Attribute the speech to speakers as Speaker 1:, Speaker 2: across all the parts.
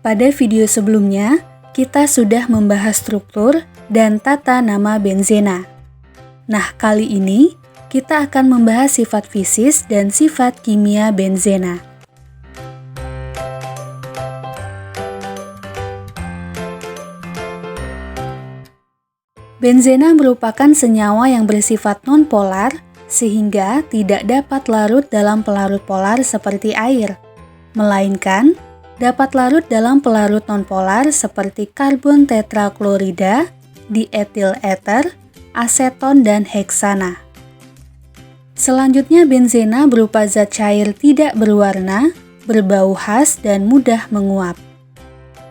Speaker 1: Pada video sebelumnya, kita sudah membahas struktur dan tata nama benzena. Nah, kali ini kita akan membahas sifat fisis dan sifat kimia benzena. Benzena merupakan senyawa yang bersifat nonpolar, sehingga tidak dapat larut dalam pelarut polar seperti air, melainkan dapat larut dalam pelarut nonpolar seperti karbon tetraklorida, diethil ether, aseton, dan heksana. Selanjutnya, benzena berupa zat cair tidak berwarna, berbau khas, dan mudah menguap.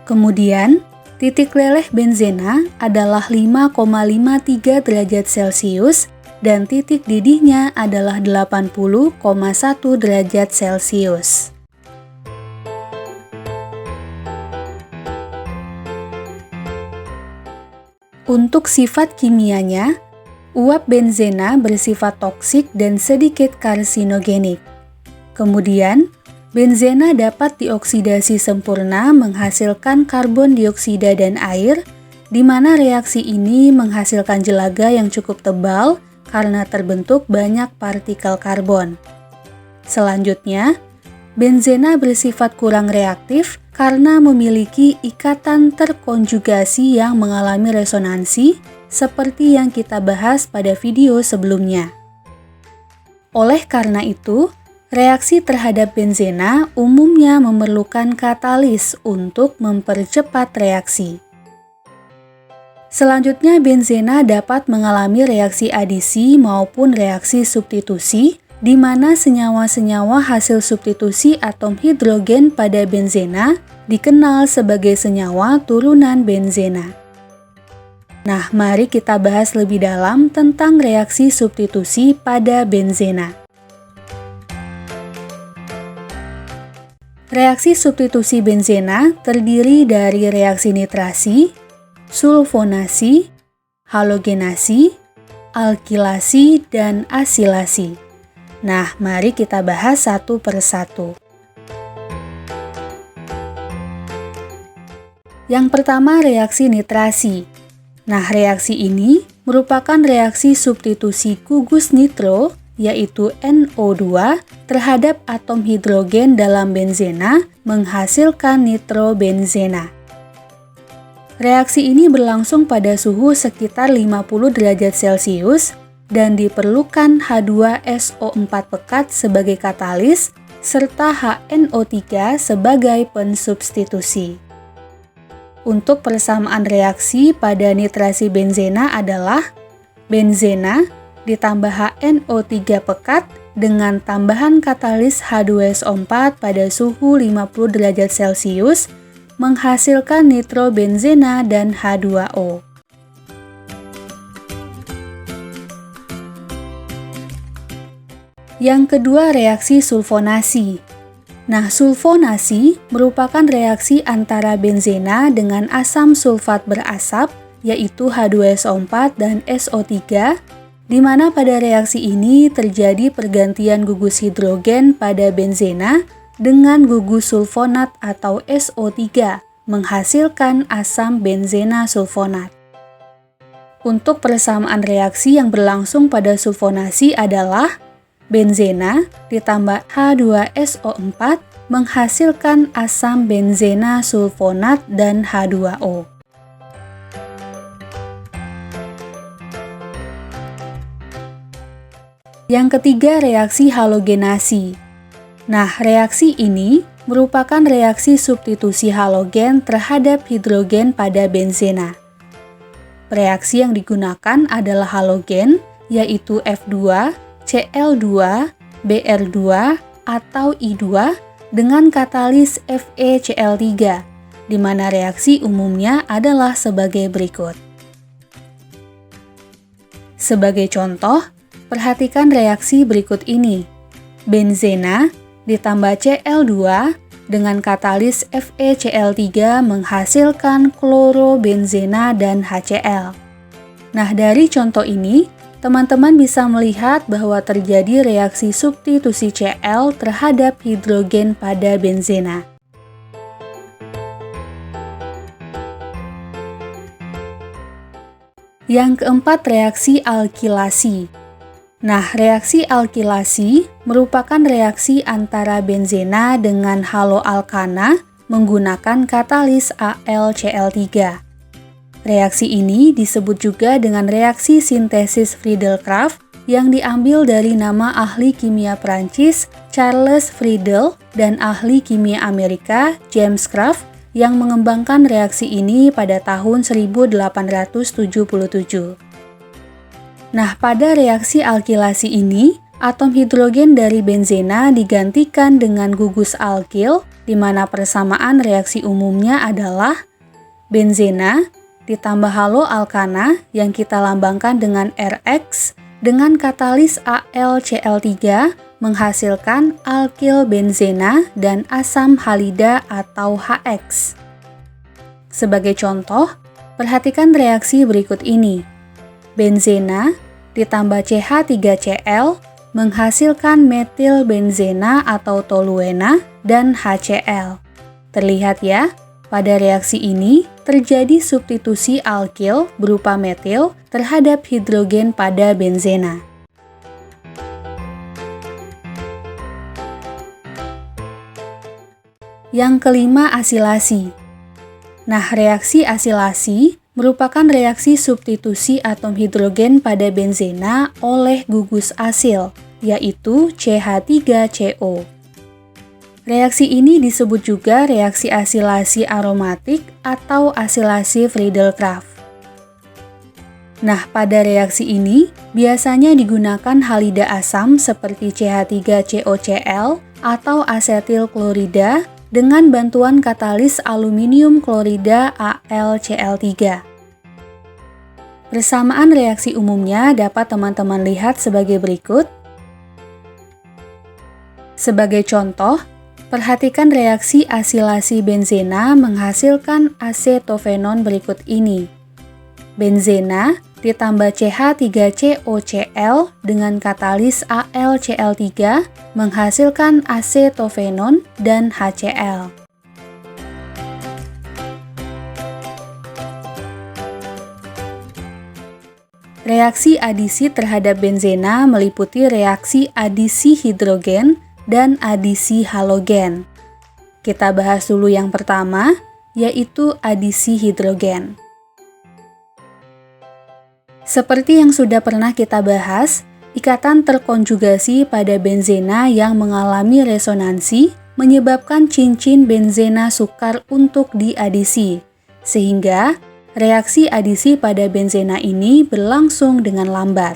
Speaker 1: Kemudian, titik leleh benzena adalah 5,53 derajat Celcius dan titik didihnya adalah 80,1 derajat Celcius. Untuk sifat kimianya, uap benzena bersifat toksik dan sedikit karsinogenik. Kemudian, benzena dapat dioksidasi sempurna menghasilkan karbon dioksida dan air, di mana reaksi ini menghasilkan jelaga yang cukup tebal karena terbentuk banyak partikel karbon. Selanjutnya, benzena bersifat kurang reaktif karena memiliki ikatan terkonjugasi yang mengalami resonansi seperti yang kita bahas pada video sebelumnya. Oleh karena itu, reaksi terhadap benzena umumnya memerlukan katalis untuk mempercepat reaksi. Selanjutnya, benzena dapat mengalami reaksi adisi maupun reaksi substitusi, di mana senyawa-senyawa hasil substitusi atom hidrogen pada benzena dikenal sebagai senyawa turunan benzena. Nah, mari kita bahas lebih dalam tentang reaksi substitusi pada benzena. Reaksi substitusi benzena terdiri dari reaksi nitrasi, sulfonasi, halogenasi, alkilasi, dan asilasi. Nah, mari kita bahas satu persatu. Yang pertama, reaksi nitrasi. Nah, reaksi ini merupakan reaksi substitusi gugus nitro, yaitu NO2, terhadap atom hidrogen dalam benzena, menghasilkan nitrobenzena. Reaksi ini berlangsung pada suhu sekitar 50 derajat Celcius, dan diperlukan H2SO4 pekat sebagai katalis, serta HNO3 sebagai pensubstitusi. Untuk persamaan reaksi pada nitrasi benzena adalah benzena ditambah HNO3 pekat dengan tambahan katalis H2SO4 pada suhu 50 derajat Celcius menghasilkan nitrobenzena dan H2O. Yang kedua, reaksi sulfonasi. Nah, sulfonasi merupakan reaksi antara benzena dengan asam sulfat berasap, yaitu H2SO4 dan SO3, di mana pada reaksi ini terjadi pergantian gugus hidrogen pada benzena dengan gugus sulfonat atau SO3, menghasilkan asam benzena sulfonat. Untuk persamaan reaksi yang berlangsung pada sulfonasi adalah benzena ditambah H2SO4 menghasilkan asam benzena sulfonat dan H2O. Yang ketiga, reaksi halogenasi. Nah, reaksi ini merupakan reaksi substitusi halogen terhadap hidrogen pada benzena. Reaksi yang digunakan adalah halogen, yaitu F2, Cl2, Br2, atau I2 dengan katalis FeCl3, di mana reaksi umumnya adalah sebagai berikut. Sebagai contoh, perhatikan reaksi berikut ini. Benzena ditambah Cl2 dengan katalis FeCl3 menghasilkan klorobenzena dan HCl. Nah, dari contoh ini, teman-teman bisa melihat bahwa terjadi reaksi substitusi Cl terhadap hidrogen pada benzena. Yang keempat, reaksi alkilasi. Nah, reaksi alkilasi merupakan reaksi antara benzena dengan haloalkana menggunakan katalis AlCl3. Reaksi ini disebut juga dengan reaksi sintesis Friedel-Crafts yang diambil dari nama ahli kimia Prancis Charles Friedel dan ahli kimia Amerika James Kraft yang mengembangkan reaksi ini pada tahun 1877. Nah, pada reaksi alkilasi ini, atom hidrogen dari benzena digantikan dengan gugus alkil, di mana persamaan reaksi umumnya adalah benzena ditambah haloalkana yang kita lambangkan dengan RX dengan katalis AlCl3 menghasilkan alkil benzena dan asam halida atau HX. Sebagai contoh, perhatikan reaksi berikut ini. Benzena ditambah CH3Cl menghasilkan metil benzena atau toluena dan HCl. Terlihat ya, pada reaksi ini terjadi substitusi alkil berupa metil terhadap hidrogen pada benzena. Yang kelima, asilasi. Nah, reaksi asilasi merupakan reaksi substitusi atom hidrogen pada benzena oleh gugus asil, yaitu CH3CO. Reaksi ini disebut juga reaksi asilasi aromatik atau asilasi Friedel-Crafts. Nah, pada reaksi ini biasanya digunakan halida asam seperti CH3COCl atau asetil klorida dengan bantuan katalis aluminium klorida AlCl3. Persamaan reaksi umumnya dapat teman-teman lihat sebagai berikut. Sebagai contoh, perhatikan reaksi asilasi benzena menghasilkan acetofenon berikut ini. Benzena ditambah CH3COCl dengan katalis AlCl3 menghasilkan acetofenon dan HCl. Reaksi adisi terhadap benzena meliputi reaksi adisi hidrogen dan adisi halogen. Kita bahas dulu yang pertama, yaitu adisi hidrogen. Seperti yang sudah pernah kita bahas, ikatan terkonjugasi pada benzena yang mengalami resonansi menyebabkan cincin benzena sukar untuk diadisi, sehingga reaksi adisi pada benzena ini berlangsung dengan lambat.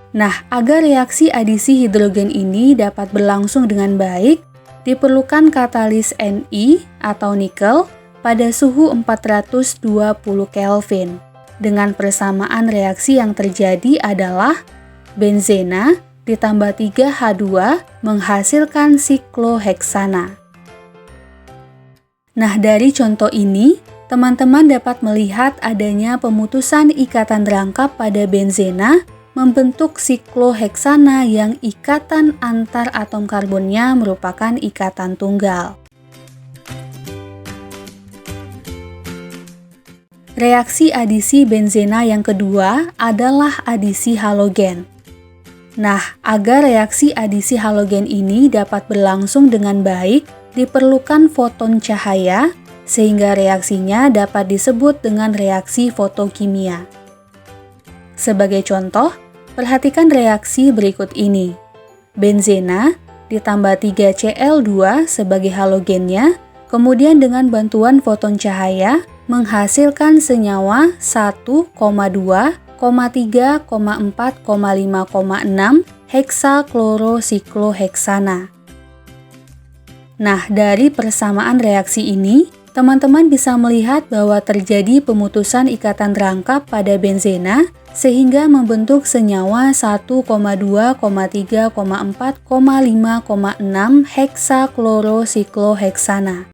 Speaker 1: Nah, agar reaksi adisi hidrogen ini dapat berlangsung dengan baik, diperlukan katalis Ni atau nikel pada suhu 420 Kelvin. Dengan persamaan reaksi yang terjadi adalah benzena ditambah 3H2 menghasilkan sikloheksana. Nah, dari contoh ini, teman-teman dapat melihat adanya pemutusan ikatan rangkap pada benzena membentuk sikloheksana yang ikatan antar atom karbonnya merupakan ikatan tunggal. Reaksi adisi benzena yang kedua adalah adisi halogen. Nah, agar reaksi adisi halogen ini dapat berlangsung dengan baik, diperlukan foton cahaya, sehingga reaksinya dapat disebut dengan reaksi fotokimia. Sebagai contoh, perhatikan reaksi berikut ini. Benzena ditambah 3Cl2 sebagai halogennya, kemudian dengan bantuan foton cahaya, menghasilkan senyawa 1,2, 3,4,5,6 heksaklorosikloheksana. Nah, dari persamaan reaksi ini, teman-teman bisa melihat bahwa terjadi pemutusan ikatan rangkap pada benzena sehingga membentuk senyawa 1,2, 3,4,5,6 heksaklorosikloheksana.